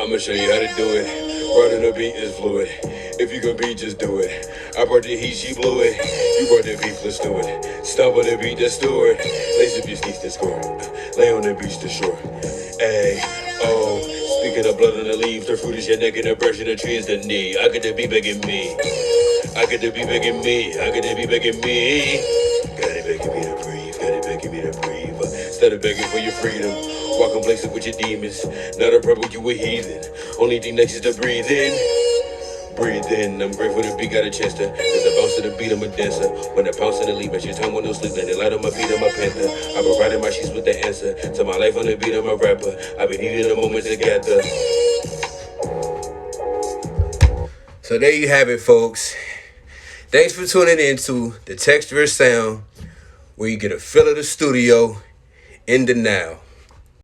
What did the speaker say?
I'ma show you how to do it. Running the beat is fluid. If you can beat, just do it. I brought the heat, she blew it. You brought the beef, let's do it. Stomp on the beat, the steward. Lace up your sneaks, the score. Lay on the beach, the shore. Ay, oh. Speaking of blood on the leaves, the fruit is your neck and the brush of the tree is the knee. I get the beat begging me. I get the beat begging me. I get the beat begging me. Got it begging me to breathe. Got it begging me to breathe. Instead of begging for your freedom, walking places with your demons. Not a rebel, you a heathen. Only thing next is to breathe in. Breathe in, I'm grateful to be got a chance to. As I bounce to the beat, I'm a dancer. When I pounce in the lead, but your tongue with no sleep, let it light on my feet, I'm a panther. I provided my sheets with the answer. To my life on the beat, I'm a rapper. I've been needing a moment to gather. So there you have it, folks. Thanks for tuning in to the Texture Sound, where you get a feel of the studio in the now.